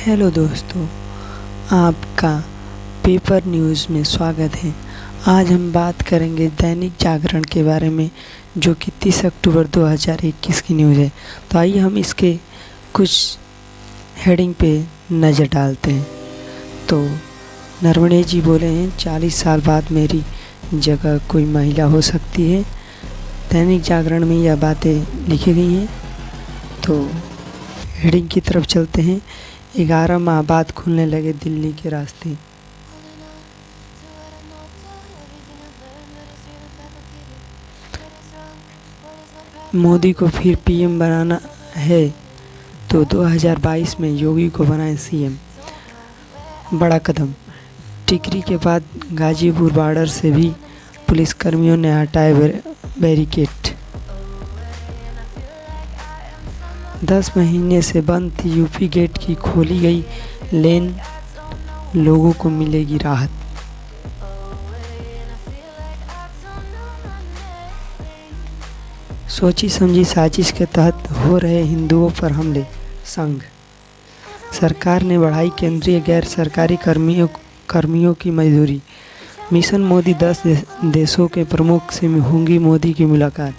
Hello दोस्तों, आपका paper news में स्वागत है। आज हम बात करेंगे दैनिक जागरण के बारे में, जो कि 30 अक्टूबर 2021 की न्यूज़ है। तो आइए हम इसके कुछ हेडिंग पे नज़र डालते हैं। तो नरवणे जी बोले हैं, 40 साल बाद मेरी जगह कोई महिला हो सकती है। दैनिक जागरण में यह बातें लिखी गई हैं। तो हेडिंग की तरफ चलते हैं। 11 माह बाद खुलने लगे दिल्ली के रास्ते। मोदी को फिर पीएम बनाना है तो 2022 में योगी को बनाए सीएम। बड़ा कदम। टिकरी के बाद गाजीपुर बॉर्डर से भी पुलिसकर्मियों ने हटाए बैरिकेड। 10 महीने से बंद थी यूपी गेट की खोली गई लेन, लोगों को मिलेगी राहत। सोची समझी साजिश के तहत हो रहे हिंदुओं पर हमले। संघ सरकार ने बढ़ाई केंद्रीय गैर सरकारी कर्मियों की मजदूरी। मिशन मोदी 10 देशों के प्रमुख से होंगी मोदी की मुलाकात।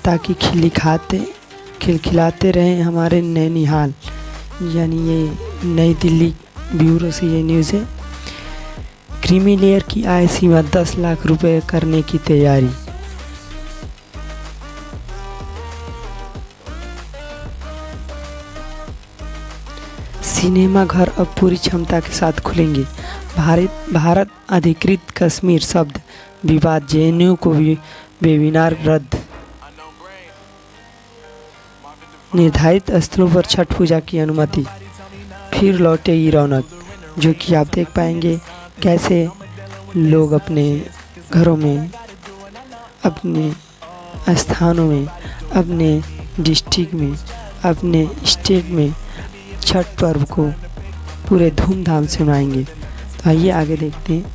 ताकि खिलखिलाते रहें हमारे नैनीहाल, यानी ये नई दिल्ली ब्यूरो से ये न्यूज़ है। क्रीमी लेयर की आय सीमा 10 लाख रुपए करने की तैयारी। सिनेमा घर अब पूरी क्षमता के साथ खुलेंगे। भारत अधिकृत कश्मीर शब्द विवाद, जेएनयू को भी वेबिनार रद्द। निर्धारित स्थलों पर छठ पूजा की अनुमति। फिर लौटेगी रौनक, जो कि आप देख पाएंगे कैसे लोग अपने घरों में, अपने स्थानों में, अपने डिस्ट्रिक्ट में, अपने स्टेट में छठ पर्व को पूरे धूमधाम से मनाएंगे। तो आइए आगे देखते हैं।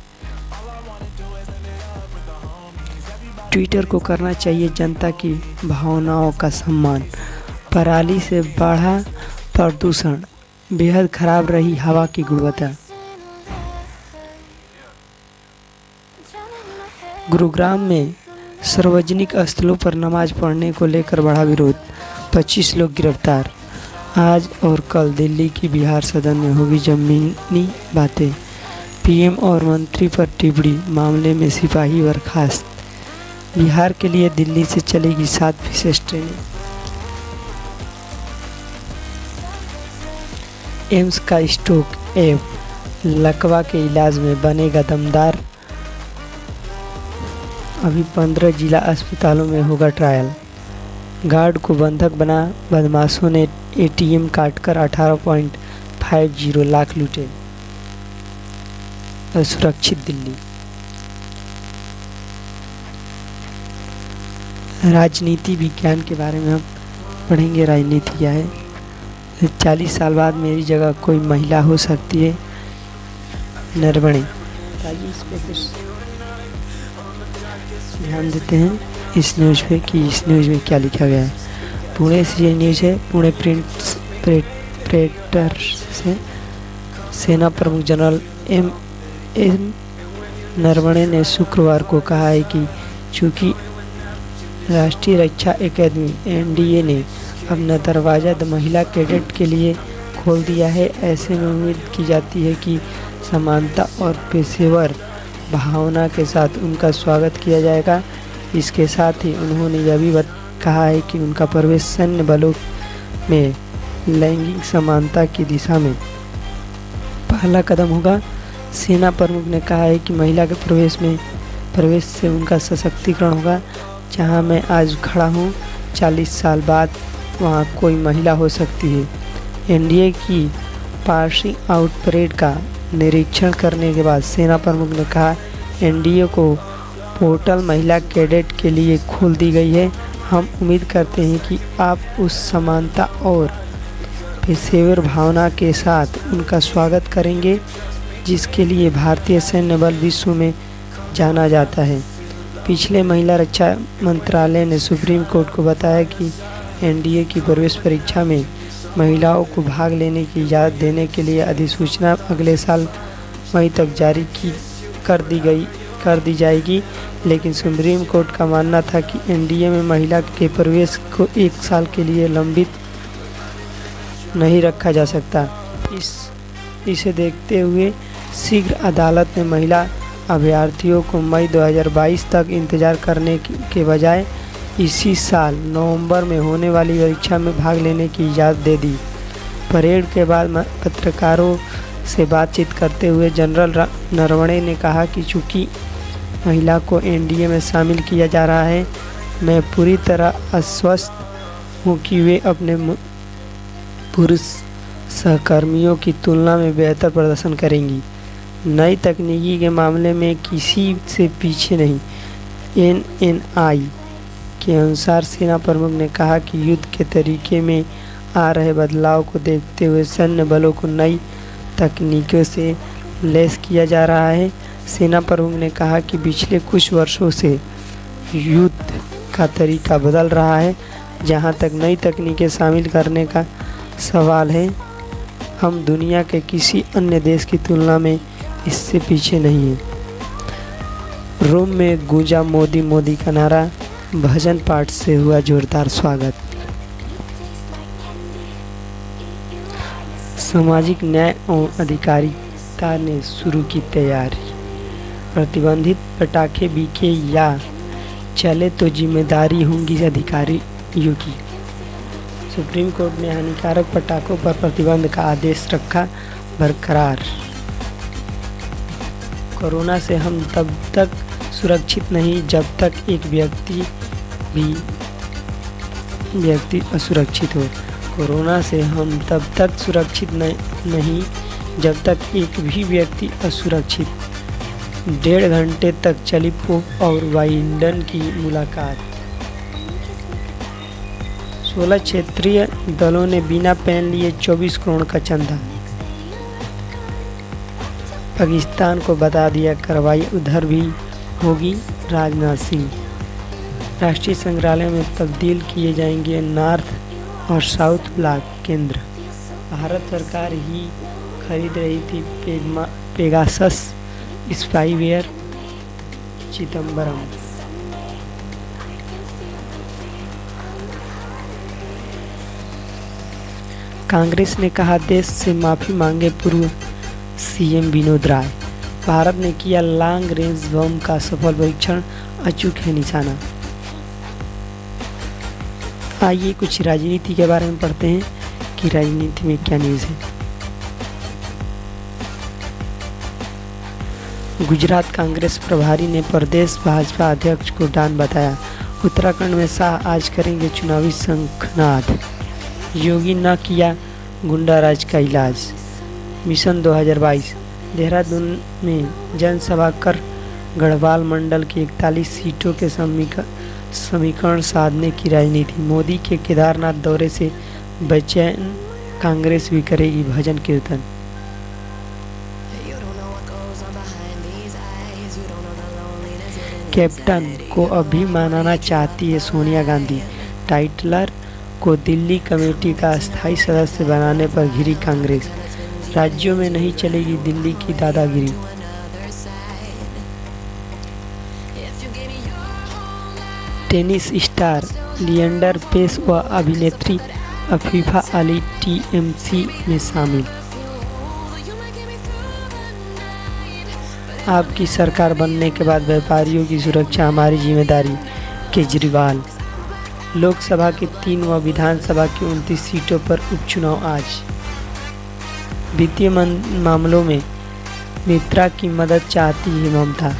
ट्विटर को करना चाहिए जनता की भावनाओं का सम्मान। पराली से बढ़ा प्रदूषण, बेहद खराब रही हवा की गुणवत्ता। गुरुग्राम में सार्वजनिक स्थलों पर नमाज पढ़ने को लेकर बढ़ा विरोध, 25 लोग गिरफ्तार। आज और कल दिल्ली की बिहार सदन में होगी जमीनी बातें। पीएम और मंत्री पर टिप्पणी, मामले में सिपाही बर्खास्त। बिहार के लिए दिल्ली से चलेगी 7 विशेष ट्रेनें। एम्स का स्ट्रोक ऐप लकवा के इलाज में बनेगा दमदार। अभी 15 जिला अस्पतालों में होगा ट्रायल। गार्ड को बंधक बना बदमाशों ने एटीएम काटकर 18.50 लाख लूटे। असुरक्षित दिल्ली। राजनीति विज्ञान के बारे में हम पढ़ेंगे। राजनीति क्या है। 40 साल बाद मेरी जगह कोई महिला हो सकती है, नरवणे। आइए इस पे कुछ ध्यान देते हैं इस न्यूज़ पे कि इस न्यूज़ में क्या लिखा गया है। पुणे से ये न्यूज़ है। पुणे प्रेटर से सेना प्रमुख जनरल एम नरवणे ने शुक्रवार को कहा है कि चूंकि राष्ट्रीय रक्षा एकेडमी एनडीए ने अपना दरवाज़ा महिला कैडेट के लिए खोल दिया है, ऐसे में उम्मीद की जाती है कि समानता और पेशेवर भावना के साथ उनका स्वागत किया जाएगा। इसके साथ ही उन्होंने यह भी कहा है कि उनका प्रवेश सैन्य बलों में लैंगिक समानता की दिशा में पहला कदम होगा। सेना प्रमुख ने कहा है कि महिला के प्रवेश से उनका सशक्तिकरण होगा। जहां मैं आज खड़ा हूं, 40 साल बाद वहां कोई महिला हो सकती है। एनडीए की पासिंग आउट परेड का निरीक्षण करने के बाद सेना प्रमुख ने कहा, एनडीए को पोर्टल महिला कैडेट के लिए खोल दी गई है। हम उम्मीद करते हैं कि आप उस समानता और पेशेवर भावना के साथ उनका स्वागत करेंगे जिसके लिए भारतीय सैन्य बल विश्व में जाना जाता है। पिछले महिला रक्षा मंत्रालय ने सुप्रीम कोर्ट को बताया कि एनडीए की प्रवेश परीक्षा में महिलाओं को भाग लेने की इजाज़त देने के लिए अधिसूचना अगले साल मई तक जारी कर दी जाएगी, लेकिन सुप्रीम कोर्ट का मानना था कि एनडीए में महिला के प्रवेश को 1 साल के लिए लंबित नहीं रखा जा सकता। इसे देखते हुए शीघ्र अदालत ने महिला अभ्यर्थियों को मई 2022 तक इंतजार करने के बजाय इसी साल नवंबर में होने वाली परीक्षा में भाग लेने की इजाज़त दे दी। परेड के बाद पत्रकारों से बातचीत करते हुए जनरल नरवणे ने कहा कि चूंकि महिला को एनडीए में शामिल किया जा रहा है, मैं पूरी तरह आश्वस्त हूँ कि वे अपने पुरुष सहकर्मियों की तुलना में बेहतर प्रदर्शन करेंगी। नई तकनीकी के मामले में किसी से पीछे नहीं। एनएनआई के अनुसार सेना प्रमुख ने कहा कि युद्ध के तरीके में आ रहे बदलाव को देखते हुए सैन्य बलों को नई तकनीकों से लैस किया जा रहा है। सेना प्रमुख ने कहा कि पिछले कुछ वर्षों से युद्ध का तरीका बदल रहा है। जहां तक नई तकनीकें शामिल करने का सवाल है, हम दुनिया के किसी अन्य देश की तुलना में इससे पीछे नहीं हैं। रोम में गूंजा मोदी मोदी का नारा, भजन पाठ से हुआ जोरदार स्वागत। सामाजिक न्याय एवं अधिकारिता ने शुरू की तैयारी। प्रतिबंधित पटाखे बिके या चले तो जिम्मेदारी होगी अधिकारियों की। सुप्रीम कोर्ट ने हानिकारक पटाखों पर प्रतिबंध का आदेश रखा बरकरार। कोरोना से हम तब तक सुरक्षित नहीं जब तक एक व्यक्ति असुरक्षित हो। कोरोना से हम तब तक सुरक्षित नहीं जब तक एक भी व्यक्ति असुरक्षित। 1.5 घंटे तक चली पोप और बाइडेन की मुलाकात। 16 क्षेत्रीय दलों ने बिना पेन लिए 24 करोड़ का चंदा। पाकिस्तान को बता दिया कार्रवाई उधर भी होगी। राजनाथ सिंह। राष्ट्रीय संग्रहालय में तब्दील किए जाएंगे नॉर्थ और साउथ ब्लॉक केंद्र। भारत सरकार ही खरीद रही थी पेगासस स्पाईवेयर। चिदम्बरम। कांग्रेस ने कहा देश से माफी मांगे पूर्व सीएम विनोद राय। भारत ने किया लॉन्ग रेंज बम का सफल परीक्षण, अचूक है निशाना। आइए कुछ राजनीति के बारे में पढ़ते हैं कि राजनीति में क्या न्यूज़ है। गुजरात कांग्रेस प्रभारी ने प्रदेश भाजपा अध्यक्ष को डॉन बताया। उत्तराखंड में शाह आज करेंगे चुनावी शंखनाद। योगी न किया गुंडाराज का इलाज। मिशन 2022। देहरादून में जनसभा कर गढ़वाल मंडल की 41 सीटों के समीकरण साधने की राजनीति। मोदी के केदारनाथ दौरे से बेचैन कांग्रेस भी करेगी भजन कीर्तन। कैप्टन को अभी मनाना चाहती है सोनिया गांधी। टाइटलर को दिल्ली कमेटी का अस्थायी सदस्य बनाने पर घिरी कांग्रेस। राज्यों में नहीं चलेगी दिल्ली की दादागिरी। टेनिस स्टार लिएंडर पेस व अभिनेत्री अफीफा अली टीएमसी में शामिल। आपकी सरकार बनने के बाद व्यापारियों की सुरक्षा हमारी जिम्मेदारी। केजरीवाल। लोकसभा की 3 व विधानसभा की 29 सीटों पर उपचुनाव आज। वित्तीय मामलों में मित्रा की मदद चाहती है ममता।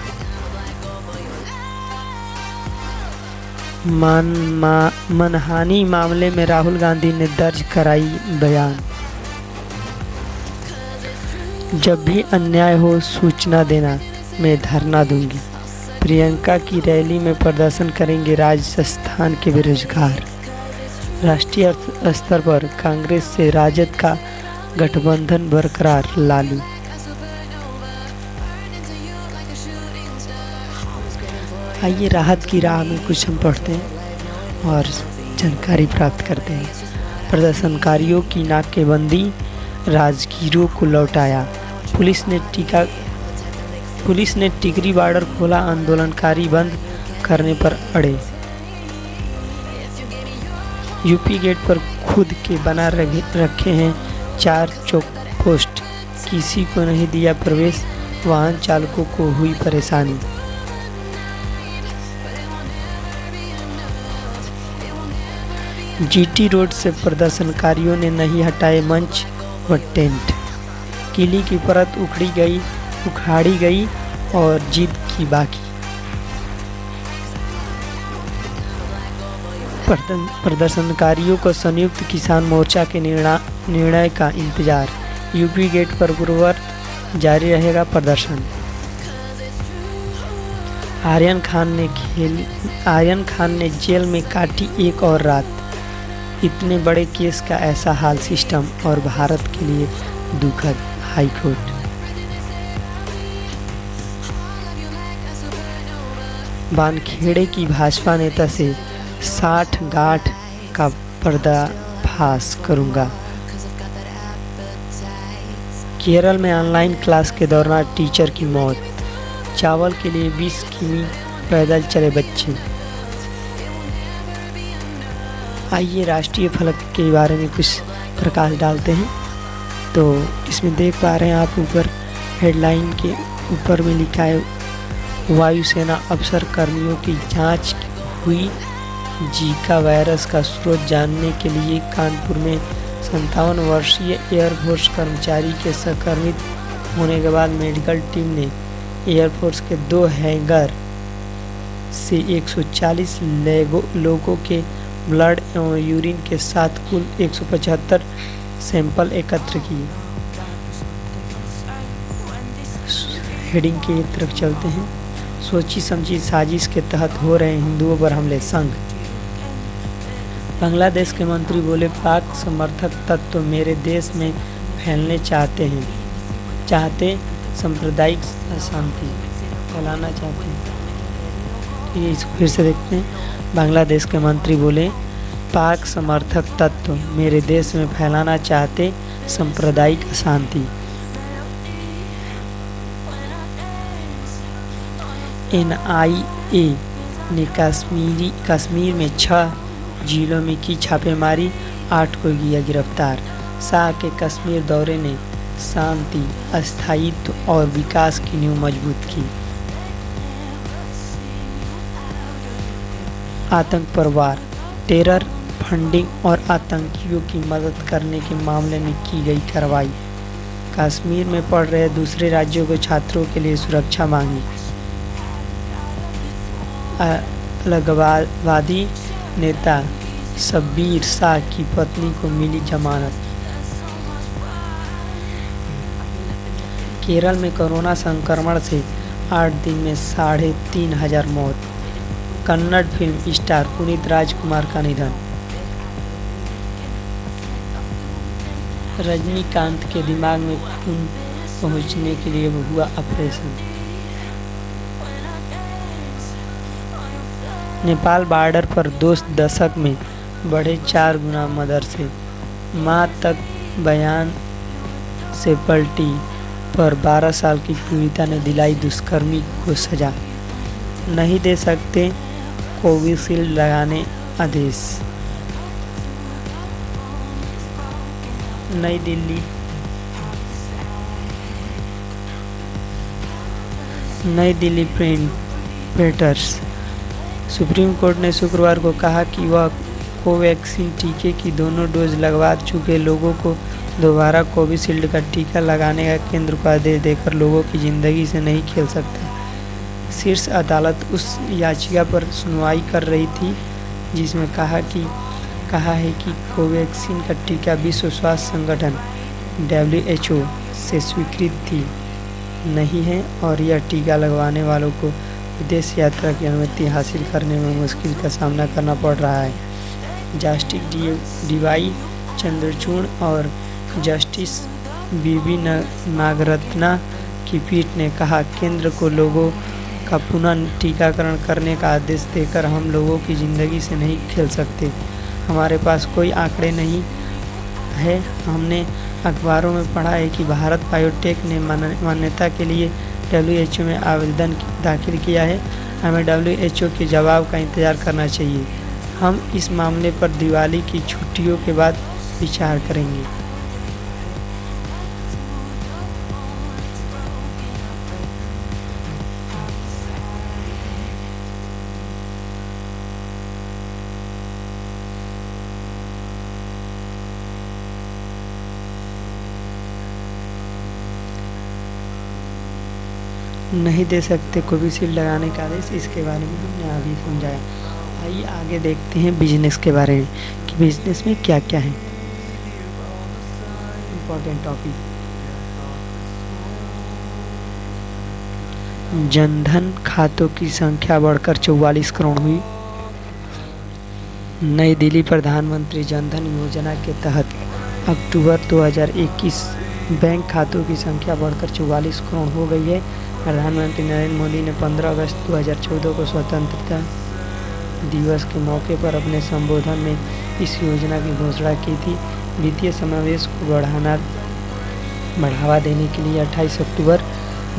मनहानि मामले में राहुल गांधी ने दर्ज कराई बयान। जब भी अन्याय हो सूचना देना, मैं धरना दूंगी। प्रियंका की रैली में प्रदर्शन करेंगे राजस्थान के बेरोजगार। राष्ट्रीय स्तर पर कांग्रेस से राजद का गठबंधन बरकरार। लालू। आइए राहत की राह में कुछ हम पढ़ते हैं और जानकारी प्राप्त करते हैं। प्रदर्शनकारियों की नाकेबंदी राजगीरों को लौटाया। पुलिस ने टिकरी बॉर्डर खोला, आंदोलनकारी बंद करने पर अड़े। यूपी गेट पर खुद के बना रखे हैं 4 चौक पोस्ट, किसी को नहीं दिया प्रवेश, वाहन चालकों को हुई परेशानी। जीटी रोड से प्रदर्शनकारियों ने नहीं हटाए मंच व टेंट, किले की परत उखाड़ी गई और जिद की बाकी। प्रदर्शनकारियों को संयुक्त किसान मोर्चा के निर्णय का इंतजार। यूपी गेट पर गुरुवार जारी रहेगा प्रदर्शन। आर्यन खान ने जेल में काटी एक और रात। इतने बड़े केस का ऐसा हाल सिस्टम और भारत के लिए दुखद। हाईकोर्ट। वानखेड़े की भाजपा नेता से 60 गांठ का पर्दाफाश करूंगा। केरल में ऑनलाइन क्लास के दौरान टीचर की मौत। चावल के लिए 20 किमी पैदल चले बच्चे। आइए राष्ट्रीय फलक के बारे में कुछ प्रकाश डालते हैं। तो इसमें देख पा रहे हैं आप, ऊपर हेडलाइन के ऊपर में लिखा है, वायुसेना अफसर कर्मियों की जांच हुई। जीका वायरस का स्रोत जानने के लिए कानपुर में 57 वर्षीय एयरफोर्स कर्मचारी के संक्रमित होने के बाद मेडिकल टीम ने एयरफोर्स के 2 हैंगर से 140 लोगों के ब्लड एवं यूरिन के साथ कुल 175 सैंपल एकत्र किए। हेडिंग के एक तरफ चलते हैं। सोची समझी साजिश के तहत हो रहे हिंदुओं पर हमले। संघ बांग्लादेश के मंत्री बोले, पाक समर्थक तत्व मेरे देश में फैलने चाहते सांप्रदायिक अशांति फैलाना चाहते हैं। ये इसको फिर से देखते हैं। बांग्लादेश के मंत्री बोले, पाक समर्थक तत्व मेरे देश में फैलाना चाहते सांप्रदायिक अशांति। NIA ने कश्मीर में 6 जिलों में की छापेमारी, 8 को किया गिरफ्तार। शाह के कश्मीर दौरे ने शांति, स्थायित्व और विकास की नींव मजबूत की। आतंक पर वार, टेरर फंडिंग और आतंकियों की मदद करने के मामले में की गई कार्रवाई। कश्मीर में पढ़ रहे दूसरे राज्यों के छात्रों के लिए सुरक्षा मांगी। अलगाववादी नेता शब्बीर शाह की पत्नी को मिली जमानत। केरल में कोरोना संक्रमण से 8 दिन में 3,500 मौत। कन्नड़ फिल्म स्टार पुनीत राजकुमार का निधन। रजनीकांत के दिमाग में खून पहुंचने के लिए हुआ ऑपरेशन। नेपाल बॉर्डर पर 2 दशक में बढ़े 4 गुना मदरसे। मां तक बयान से पलटी पर 12 साल की पीड़िता ने दिलाई दुष्कर्मी को सजा। नहीं दे सकते कोविशील्ड लगाने आदेश। नई दिल्ली पेटर्स। सुप्रीम कोर्ट ने शुक्रवार को कहा कि वह कोवैक्सीन टीके की दोनों डोज लगवा चुके लोगों को दोबारा कोविशील्ड का टीका लगाने का केंद्र को आदेश देकर लोगों की ज़िंदगी से नहीं खेल सकता। शीर्ष अदालत उस याचिका पर सुनवाई कर रही थी जिसमें कहा है कि कोवैक्सीन का टीका विश्व स्वास्थ्य संगठन WHO से स्वीकृत नहीं है और यह टीका लगवाने वालों को विदेश यात्रा की अनुमति हासिल करने में मुश्किल का सामना करना पड़ रहा है। जस्टिस DY चंद्रचूड़ और जस्टिस BB नागरत्ना की पीठ ने कहा, केंद्र को लोगों का पुनः टीकाकरण करने का आदेश देकर हम लोगों की ज़िंदगी से नहीं खेल सकते। हमारे पास कोई आंकड़े नहीं है। हमने अखबारों में पढ़ा है कि भारत बायोटेक ने मान्यता के लिए WHO में आवेदन दाखिल किया है। हमें WHO के जवाब का इंतज़ार करना चाहिए। हम इस मामले पर दिवाली की छुट्टियों के बाद विचार करेंगे। नहीं दे सकते कोविशील्ड लगाने का आदेश, इसके बारे में हमने अभी समझाया। आइए आगे देखते हैं बिजनेस के बारे में कि बिजनेस में क्या क्या है इम्पोर्टेंट टॉपिक। जनधन खातों की संख्या बढ़कर 44 करोड़ हुई। नई दिल्ली प्रधानमंत्री जनधन योजना के तहत अक्टूबर 2021 बैंक खातों की संख्या बढ़कर 44 करोड़ हो गई है। प्रधानमंत्री नरेंद्र मोदी ने 15 अगस्त 2014 को स्वतंत्रता दिवस के मौके पर अपने संबोधन में इस योजना की घोषणा की थी। वित्तीय समावेश को बढ़ावा देने के लिए 28 अक्टूबर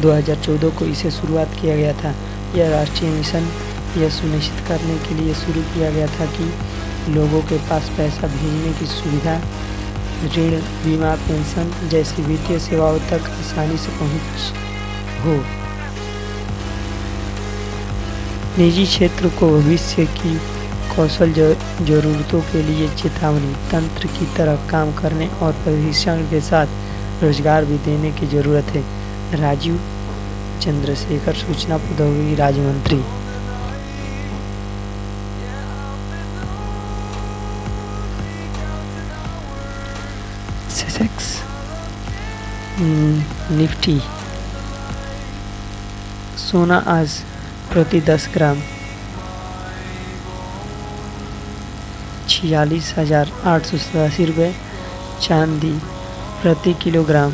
2014 को इसे शुरुआत किया गया था। यह राष्ट्रीय मिशन यह सुनिश्चित करने के लिए शुरू किया गया था कि लोगों के पास पैसा भेजने की सुविधा, ऋण, बीमा, पेंशन जैसी वित्तीय सेवाओं तक आसानी से पहुंच हो। निजी क्षेत्र को भविष्य की कौशल जरूरतों के लिए चेतावनी तंत्र की तरह काम करने और प्रशिक्षण के साथ रोजगार भी देने की जरूरत है। राजीव चंद्रशेखर, सूचना प्रौद्योगिकी राज्य मंत्री। सेंसेक्स निफ्टी सोना आज प्रति 10 ग्राम 46,887 रुपये, चांदी प्रति किलोग्राम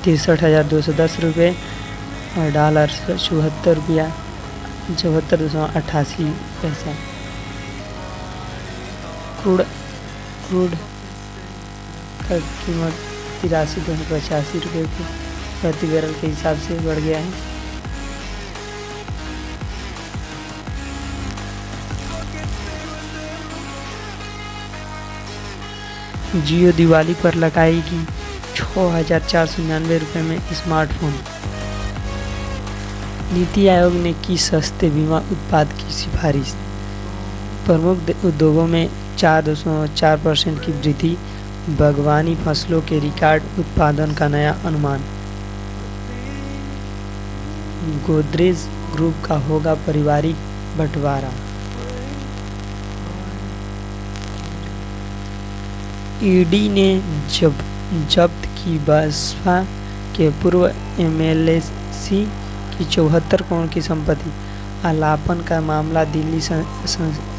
63,210 रुपये और डॉलर 74.88 पैसा। क्रूड का कीमत 83,285 रुपये प्रति बैरल के हिसाब से बढ़ गया है। जियो दिवाली पर लगाएगी 6,499 रुपये में स्मार्टफोन। नीति आयोग ने की सस्ते बीमा उत्पाद की सिफारिश। प्रमुख उद्योगों में 4.4% की वृद्धि। बागवानी फसलों के रिकॉर्ड उत्पादन का नया अनुमान। गोदरेज ग्रुप का होगा पारिवारिक बंटवारा। ईडी ने जब्त की बसपा के पूर्व एमएलसी की 74 करोड़ की संपत्ति। आलापन का मामला दिल्ली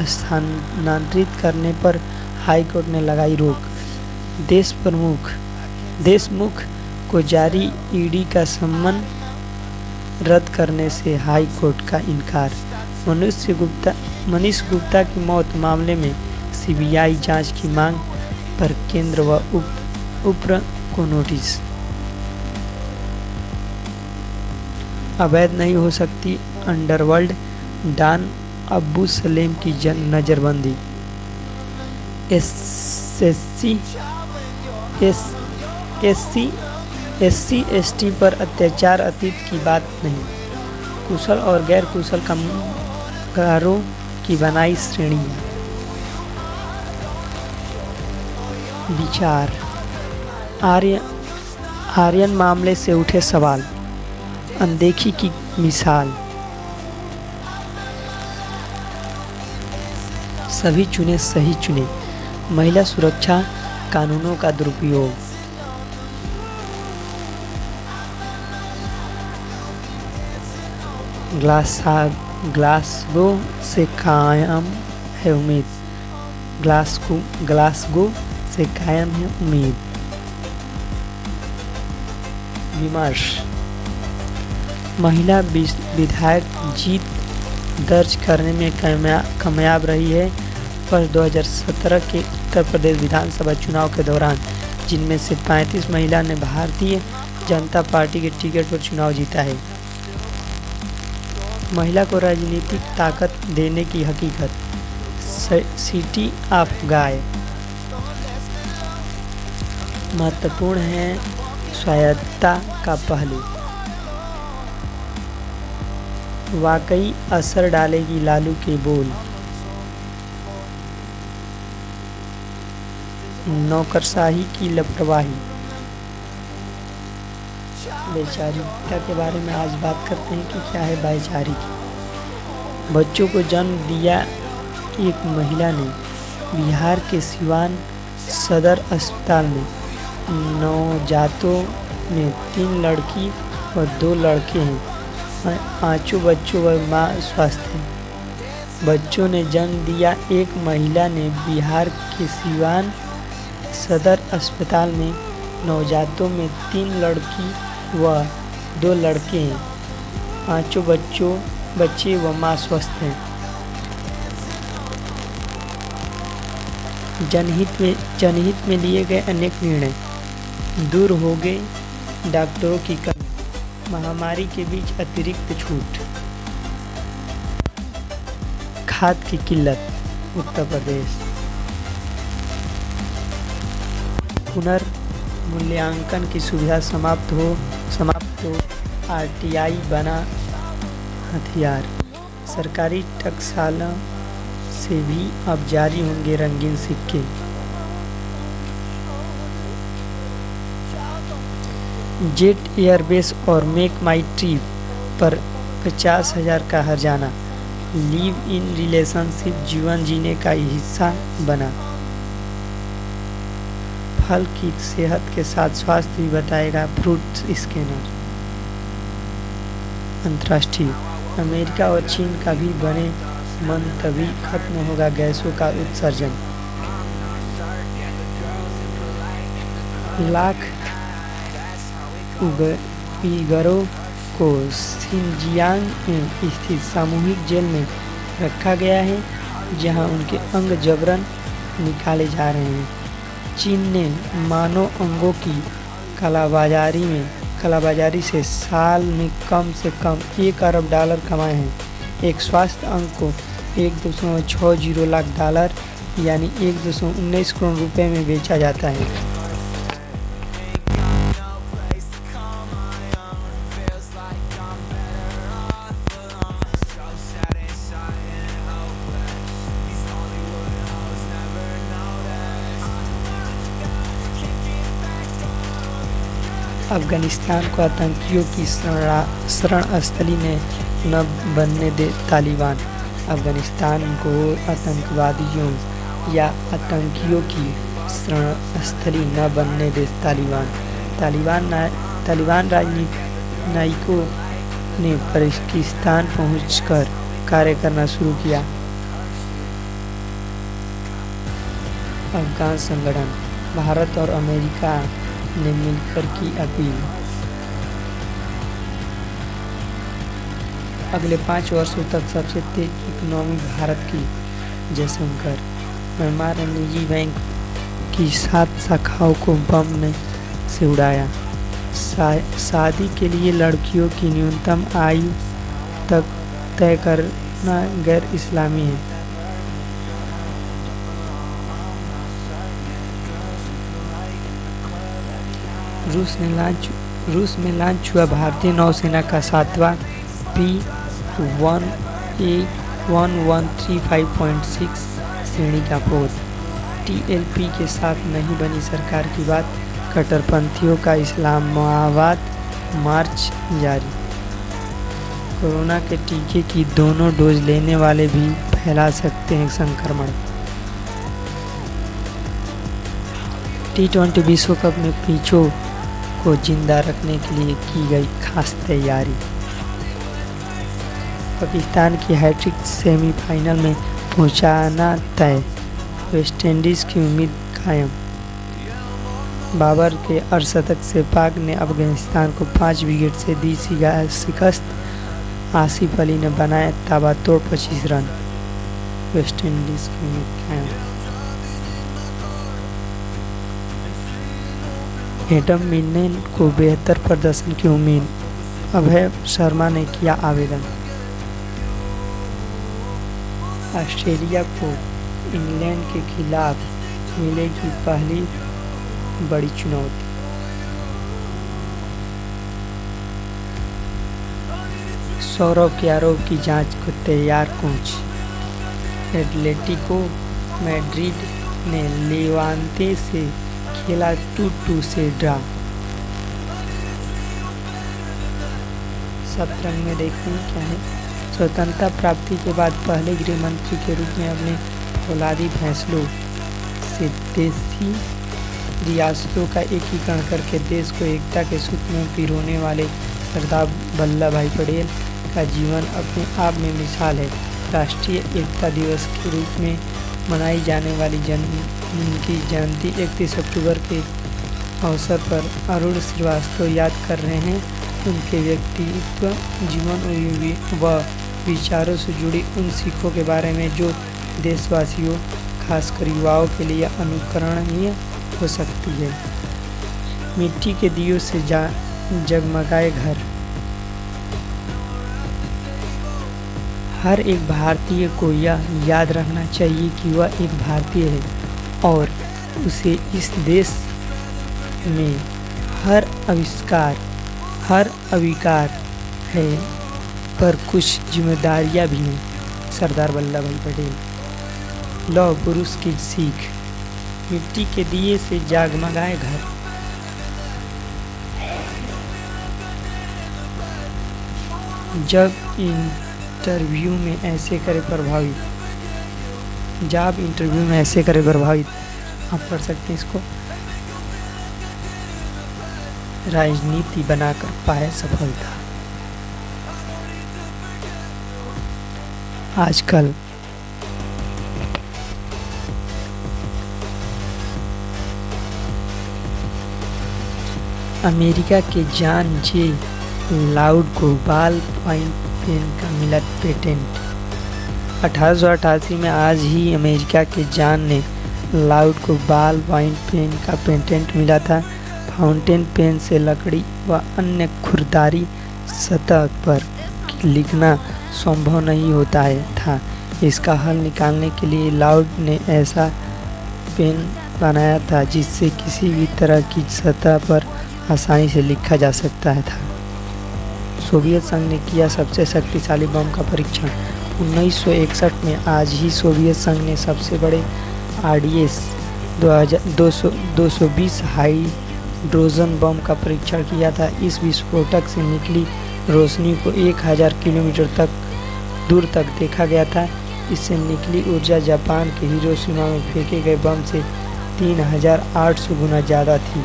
स्थानांतरित करने पर हाईकोर्ट ने लगाई रोक। देशमुख को जारी ईडी का सम्मन रद्द करने से हाईकोर्ट का इनकार। मनीष गुप्ता की मौत मामले में सीबीआई जांच की मांग पर केंद्र व उप्र को नोटिस। अवैध नहीं हो सकती अंडरवर्ल्ड डॉन अब्बू सलेम की नजरबंदी। एससी एसटी पर अत्याचार अतीत की बात नहीं। कुशल और गैर कुशल कामगारों की बनाई श्रेणियां। विचार। आर्यन मामले से उठे सवाल। अनदेखी की मिसाल। सभी चुने सही चुने। महिला सुरक्षा कानूनों का दुरुपयोग। ग्लासगो से कायम है उम्मीद। ग्लासगो से कायम है उम्मीद। विमर्श। महिला विधायक जीत दर्ज करने में कामयाब रही है। वर्ष 2017 के उत्तर प्रदेश विधानसभा चुनाव के दौरान जिनमें से 35 महिला ने भारतीय जनता पार्टी के टिकट पर चुनाव जीता है। महिला को राजनीतिक ताकत देने की हकीकत, सिटी ऑफ गाय। महत्वपूर्ण है स्वायत्तता का पहलू, वाकई असर डालेगी लालू के बोल। नौकरशाही की लापरवाही। वैचारिकता के बारे में आज बात करते हैं कि क्या है वैचारिक। बच्चों को जन्म दिया एक महिला ने बिहार के सिवान सदर अस्पताल में। नवजातों में 3 लड़की और 2 लड़के हैं। 5 बच्चों व माँ स्वस्थ हैं। बच्चों ने जन्म दिया एक महिला ने बिहार के सिवान सदर अस्पताल में। नवजातों में 3 लड़की व 2 लड़के हैं। 5 बच्चे व माँ स्वस्थ हैं। जनहित में लिए गए अनेक निर्णय। दूर हो गए डॉक्टरों की कमी। महामारी के बीच अतिरिक्त छूट। खाद की किल्लत उत्तर प्रदेश। पुनर्मूल्यांकन की सुविधा समाप्त हो आरटीआई बना हथियार। सरकारी टकसालों से भी अब जारी होंगे रंगीन सिक्के। जेट एयरवेज और मेक माई ट्रिप पर 50,000 का हर्जाना। लिव इन रिलेशनशिप जीवन जीने का हिस्सा बना। फल की सेहत के साथ स्वास्थ्य भी बताएगा फ्रूट स्कैनर। अंतर्राष्ट्रीय। अमेरिका और चीन का भी बने मन तभी खत्म होगा गैसों का उत्सर्जन। लाख उइगरों को शिनजियांग में स्थित सामूहिक जेल में रखा गया है, जहां उनके अंग जबरन निकाले जा रहे हैं। चीन ने मानव अंगों की कालाबाजारी से साल में कम से कम $1 अरब कमाए हैं। एक स्वास्थ्य अंग को $1.60 लाख यानी 1.19 करोड़ रुपए में बेचा जाता है। अफगानिस्तान को आतंकियों की शरण स्थली ने न बनने दे तालिबान। अफगानिस्तान को आतंकवादियों या आतंकियों की शरण स्थली न बनने दे तालिबान। तालिबान राजनयिकों ने पाकिस्तान पहुंचकर कार्य करना शुरू किया। अफगान संगठन। भारत और अमेरिका ने मिलकर की अपील। अगले 5 वर्षों तक सबसे तेज इकोनॉमी भारत की। जयशंकर। म्यांमार ने निजी बैंक की 7 शाखाओं को बम से उड़ाया। शादी के लिए लड़कियों की न्यूनतम आयु तक तय करना गैर इस्लामी है। रूस में लॉन्च हुआ भारतीय नौसेना का 7वां P1135.6 श्रेणी का पोत। TLP के साथ नहीं बनी सरकार की बात। कट्टरपंथियों का इस्लामाबाद मार्च जारी। कोरोना के टीके की दोनों डोज लेने वाले भी फैला सकते हैं संक्रमण। T20 विश्व कप में पिचों को जिंदा रखने के लिए की गई खास तैयारी। पाकिस्तान की हैट्रिक सेमीफाइनल में पहुंचाना तय। वेस्टइंडीज की उम्मीद कायम। बाबर के अर्धशतक से पाक ने अफगानिस्तान को 5 विकेट से दी शिकस्त। आसिफ अली ने बनाए ताबड़तोड़ 25 रन। वेस्ट इंडीज के एडम मिलने को बेहतर प्रदर्शन की उम्मीद, अभय शर्मा ने किया आवेदन। ऑस्ट्रेलिया को इंग्लैंड के खिलाफ मिलेगी पहली बड़ी चुनौती। सौरव के आरोप की जांच को तैयार कोच। एटलेटिको मैड्रिड ने लेवांते से खेला 2-2 से ड्रा। शतरंज में देखते हैं क्या है। स्वतंत्रता प्राप्ति के बाद पहले गृह मंत्री के रूप में अपने औलादी फैसलों से देशी रियासतों का एकीकरण करके देश को एकता के सूत्र में पिरोने वाले सरदार वल्लभ भाई पटेल का जीवन अपने आप में मिसाल है। राष्ट्रीय एकता दिवस के रूप में मनाई जाने वाली उनकी जयंती 31 अक्टूबर के अवसर पर अरुण श्रीवास्तव याद कर रहे हैं। उनके व्यक्तित्व, जीवन व विचारों से जुड़ी उन सीखों के बारे में जो देशवासियों, खासकर युवाओं के लिए अनुकरणीय हो सकती है। मिट्टी के दियों से जगमगाए घर। हर एक भारतीय को यह याद रखना चाहिए कि वह एक भारतीय है और उसे इस देश में हर अविकार है, पर कुछ जिम्मेदारियां भी हैं। सरदार वल्लभ भाई पटेल। लौह पुरुष की सीख। मिट्टी के दिए से जगमगाए घर। जब इंटरव्यू में ऐसे करे प्रभावित। आप पढ़ सकते हैं इसको। राजनीति बनाकर पाए सफलता। आजकल अमेरिका के जॉन जे लाउड को बॉल पॉइंट पेन का मिला पेटेंट। 1888 में आज ही अमेरिका के जॉन ने लाउड को बॉल पॉइंट पेन का पेटेंट मिला था। फाउंटेन पेन से लकड़ी व अन्य खुरदारी सतह पर लिखना संभव नहीं होता था। इसका हल निकालने के लिए लाउड ने ऐसा पेन बनाया था जिससे किसी भी तरह की सतह पर आसानी से लिखा जा सकता था। सोवियत संघ ने किया सबसे शक्तिशाली बम का परीक्षण। 1961 में आज ही सोवियत संघ ने सबसे बड़े RDS 220 हाइड्रोजन बम का परीक्षण किया था। इस विस्फोटक से निकली रोशनी को 1000 किलोमीटर दूर तक देखा गया था। इससे निकली ऊर्जा जापान के हिरोशिमा में फेंके गए बम से 3800 गुना ज़्यादा थी।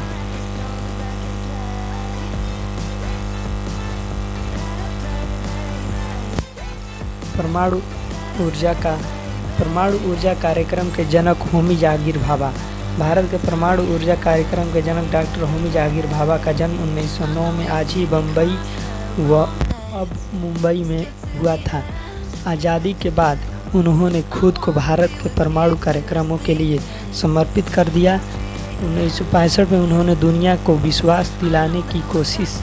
परमाणु ऊर्जा कार्यक्रम के जनक होमी जहांगीर भाभा। भारत के परमाणु ऊर्जा कार्यक्रम के जनक डॉक्टर होमी जहांगीर भाभा का जन्म 1909 में आज ही बम्बई व अब मुंबई में हुआ था। आज़ादी के बाद उन्होंने खुद को भारत के परमाणु कार्यक्रमों के लिए समर्पित कर दिया। 1965 में उन्होंने दुनिया को विश्वास दिलाने की कोशिश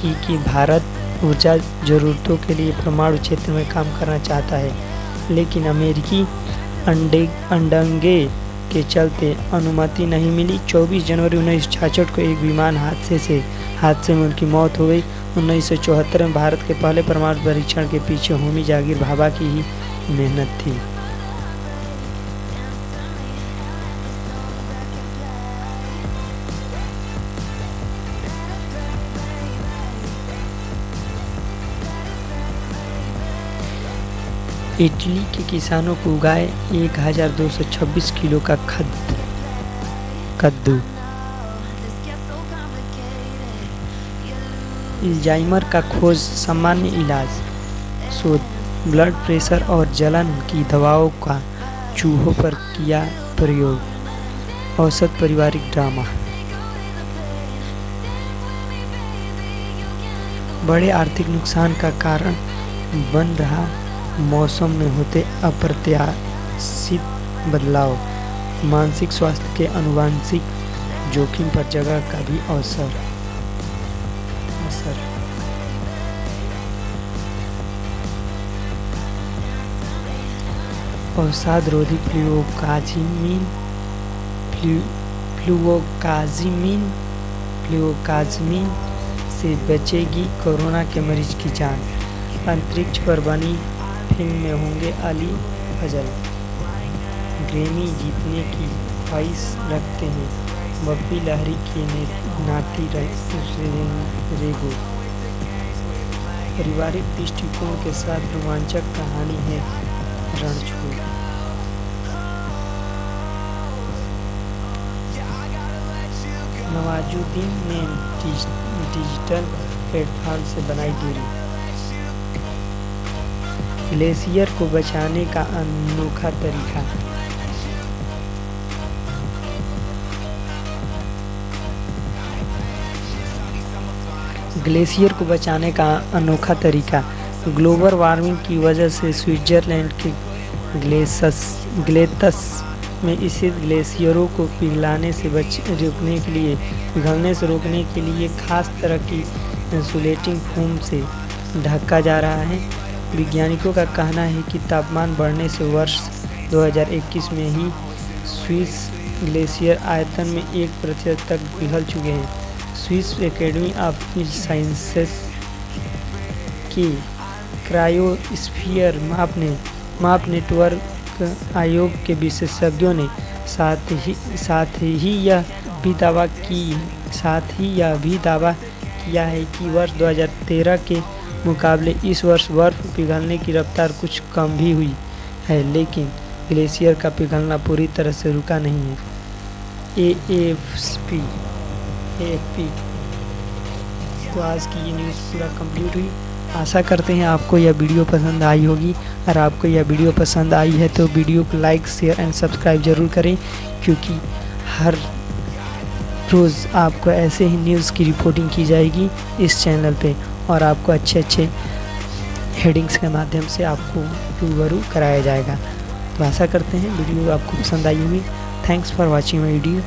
की कि भारत ऊर्जा ज़रूरतों के लिए परमाणु क्षेत्र में काम करना चाहता है, लेकिन अमेरिकी अंडंगे के चलते अनुमति नहीं मिली। 24 जनवरी 1966 को एक विमान हादसे में उनकी मौत हो गई। 1974 में भारत के पहले परमाणु परीक्षण के पीछे होमी जहांगीर भाभा की ही मेहनत थी। इटली के किसानों को उगाए 1226 किलो का कद्दू। अल्जाइमर का खोज, सामान्य इलाज, शोध, ब्लड प्रेशर और जलन की दवाओं का चूहों पर किया प्रयोग। औसत पारिवारिक ड्रामा। बड़े आर्थिक नुकसान का कारण बन रहा मौसम में होते अप्रत्याशित बदलाव, मानसिक स्वास्थ्य के आनुवंशिक जोखिम पर जगह का भी असर। अवसाद रोधी फ्लूओकाज़िमिन से बचेगी कोरोना के मरीज की जान। अंतरिक्ष पर बनी फिल्म में होंगे अली फजल। ग्रैमी जीतने की ख्वाहिश रखते हैं बप्पी लहरी की नाती रेगो। पारिवारिक दृष्टिकोण के साथ रोमांचक कहानी है रणछोड़। नवाजुद्दीन ने डिजिटल प्लेटफॉर्म से बनाई दूरी। ग्लेशियर को बचाने का अनोखा तरीका। ग्लेशियर को बचाने का अनोखा तरीका। ग्लोबल वार्मिंग की वजह से स्विट्जरलैंड के ग्लेत्स में स्थित ग्लेशियरों को पिघलने से रोकने के लिए खास तरह की इंसुलेटिंग फोम से ढका जा रहा है। वैज्ञानिकों का कहना है कि तापमान बढ़ने से वर्ष 2021 में ही स्विस ग्लेशियर आयतन में 1% तक पिघल चुके हैं। स्विस एकेडमी ऑफ साइंसेस के क्रायोस्फीयर माप नेटवर्क आयोग के विशेषज्ञों ने साथ ही यह भी दावा किया है कि वर्ष 2013 के मुकाबले इस वर्ष बर्फ पिघलने की रफ्तार कुछ कम भी हुई है, लेकिन ग्लेशियर का पिघलना पूरी तरह से रुका नहीं है। AFP। तो आज की ये न्यूज़ पूरा कंप्लीट हुई। आशा करते हैं आपको यह वीडियो पसंद आई होगी। अगर आपको यह वीडियो पसंद आई है तो वीडियो को लाइक, शेयर एंड सब्सक्राइब ज़रूर करें, क्योंकि हर रोज़ आपको ऐसे ही न्यूज़ की रिपोर्टिंग की जाएगी इस चैनल पे, और आपको अच्छे हेडिंग्स के माध्यम से आपको रूबरू कराया जाएगा। तो आशा करते हैं वीडियो आपको पसंद आई होगी। Thanks for watching my video.